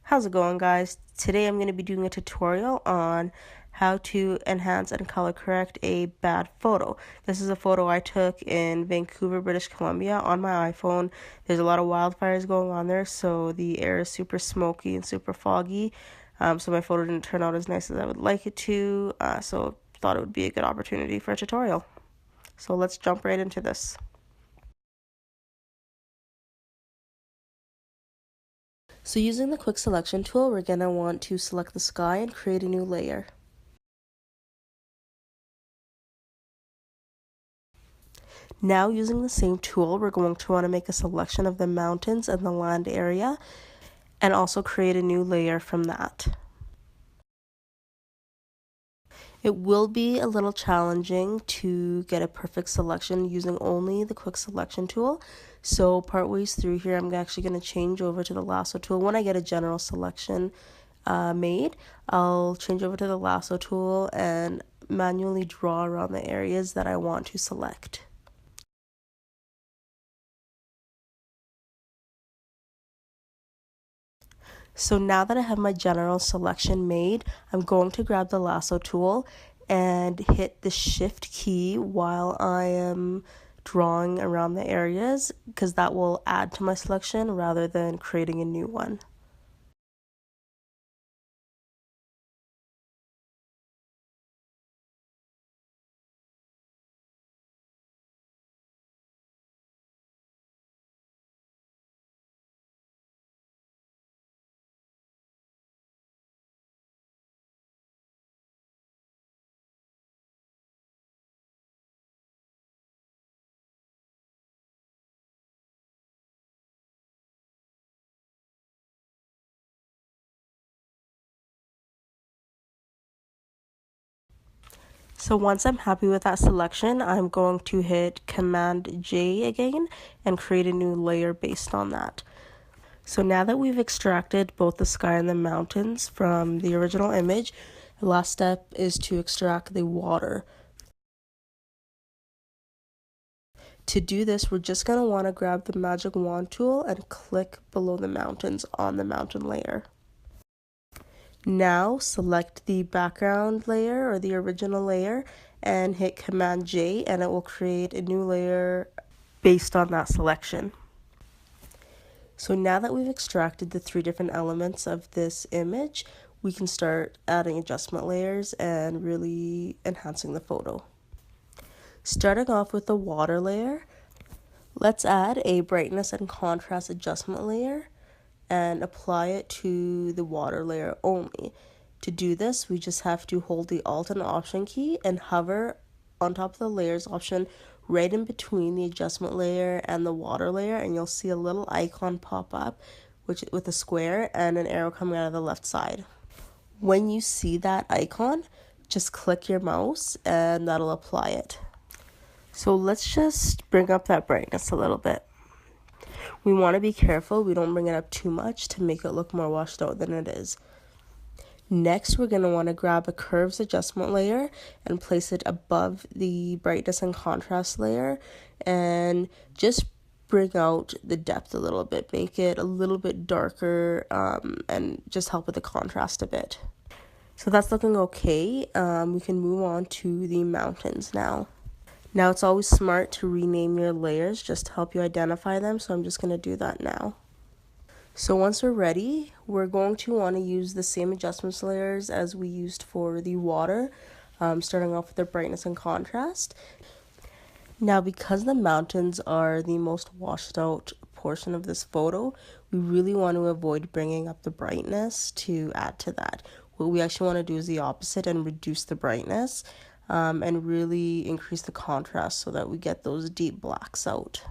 How's it going, guys? Today I'm going to be doing a tutorial on how to enhance and color correct a bad photo. This is a photo I took in Vancouver, British Columbia on my iPhone. There's a lot of wildfires going on there, so the air is super smoky and super foggy. So my photo didn't turn out as nice as I would like it to, so thought it would be a good opportunity for a tutorial. So let's jump right into this. So using the quick selection tool, we're going to want to select the sky and create a new layer. Now using the same tool, we're going to want to make a selection of the mountains and the land area and also create a new layer from that. It will be a little challenging to get a perfect selection using only the quick selection tool. So partways through here, I'm actually going to change over to the lasso tool. When I get a general selection made, I'll change over to the lasso tool and manually draw around the areas that I want to select. So now that I have my general selection made, I'm going to grab the lasso tool and hit the shift key while I am drawing around the areas, because that will add to my selection rather than creating a new one. So once I'm happy with that selection, I'm going to hit Command J again and create a new layer based on that. So now that we've extracted both the sky and the mountains from the original image, the last step is to extract the water. To do this, we're just going to want to grab the magic wand tool and click below the mountains on the mountain layer. Now select the background layer or the original layer and hit Command J, and it will create a new layer based on that selection. So now that we've extracted the three different elements of this image, we can start adding adjustment layers and really enhancing the photo. Starting off with the water layer, let's add a brightness and contrast adjustment layer and apply it to the water layer only. To do this, we just have to hold the Alt and Option key and hover on top of the layers option right in between the adjustment layer and the water layer, and you'll see a little icon pop up with a square and an arrow coming out of the left side. When you see that icon, just click your mouse and that'll apply it. So let's just bring up that brightness a little bit. We want to be careful we don't bring it up too much to make it look more washed out than it is. Next, we're going to want to grab a curves adjustment layer and place it above the brightness and contrast layer and just bring out the depth a little bit, make it a little bit darker, and just help with the contrast a bit. So that's looking okay. We can move on to the mountains now. Now it's always smart to rename your layers just to help you identify them, so I'm just going to do that now. So once we're ready, we're going to want to use the same adjustments layers as we used for the water, starting off with the brightness and contrast. Now because the mountains are the most washed out portion of this photo, we really want to avoid bringing up the brightness to add to that. What we actually want to do is the opposite and reduce the brightness. And really increase the contrast so that we get those deep blacks out.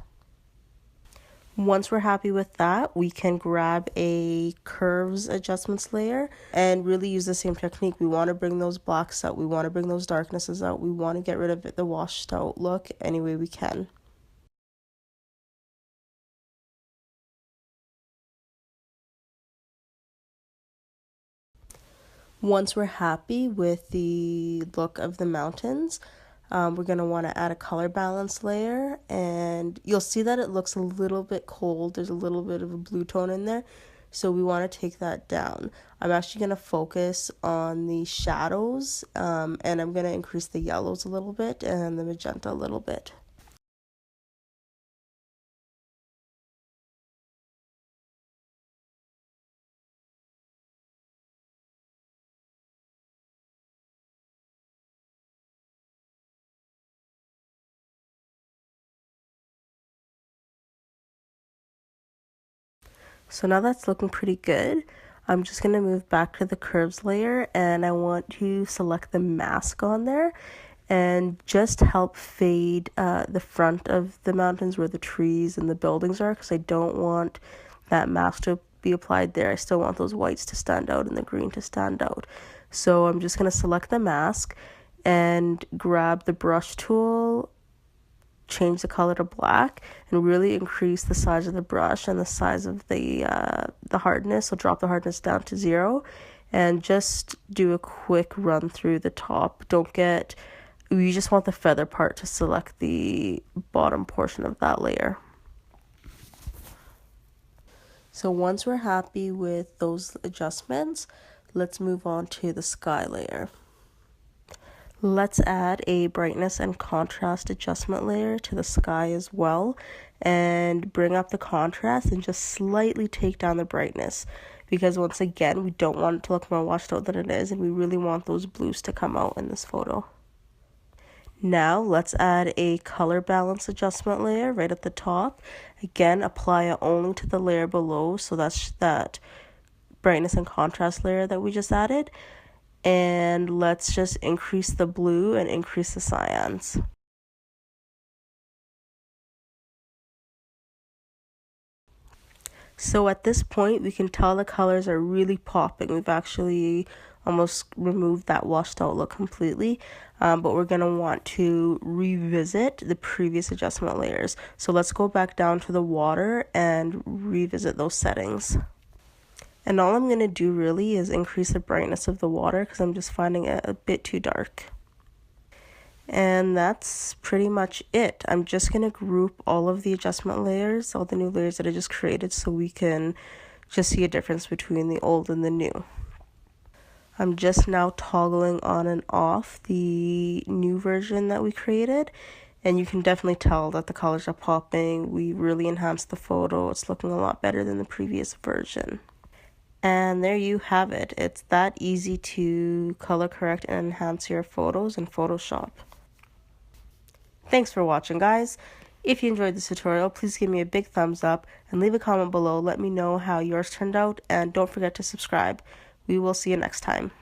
Once we're happy with that, we can grab a curves adjustments layer and really use the same technique. We want to bring those blacks out. We want to bring those darknesses out. We want to get rid of the washed out look any way we can. Once we're happy with the look of the mountains, we're going to want to add a color balance layer, and you'll see that it looks a little bit cold. There's a little bit of a blue tone in there, so we want to take that down. I'm actually going to focus on the shadows, and I'm going to increase the yellows a little bit and the magenta a little bit. So now that's looking pretty good. I'm just going to move back to the curves layer, and I want to select the mask on there and just help fade the front of the mountains where the trees and the buildings are, because I don't want that mask to be applied there. I still want those whites to stand out and the green to stand out. So I'm just going to select the mask and grab the brush tool, change the color to black, and really increase the size of the brush and the size of the hardness. So drop the hardness down to 0 and just do a quick run through the top. You just want the feather part to select the bottom portion of that layer. So once we're happy with those adjustments, let's move on to the sky layer. Let's add a brightness and contrast adjustment layer to the sky as well, and bring up the contrast and just slightly take down the brightness, because once again, we don't want it to look more washed out than it is, and we really want those blues to come out in this photo. Now let's add a color balance adjustment layer right at the top. Again, apply it only to the layer below, so that's that brightness and contrast layer that we just added. And let's just increase the blue and increase the cyans. So at this point, we can tell the colors are really popping. We've actually almost removed that washed out look completely, but we're going to want to revisit the previous adjustment layers. So let's go back down to the water and revisit those settings. And all I'm going to do really is increase the brightness of the water, because I'm just finding it a bit too dark. And that's pretty much it. I'm just going to group all of the adjustment layers, all the new layers that I just created, so we can just see a difference between the old and the new. I'm just now toggling on and off the new version that we created, and you can definitely tell that the colors are popping. We really enhanced the photo. It's looking a lot better than the previous version. And there you have it. It's that easy to color correct and enhance your photos in Photoshop. Thanks for watching, guys. If you enjoyed this tutorial, please give me a big thumbs up and leave a comment below. Let me know how yours turned out, and don't forget to subscribe. We will see you next time.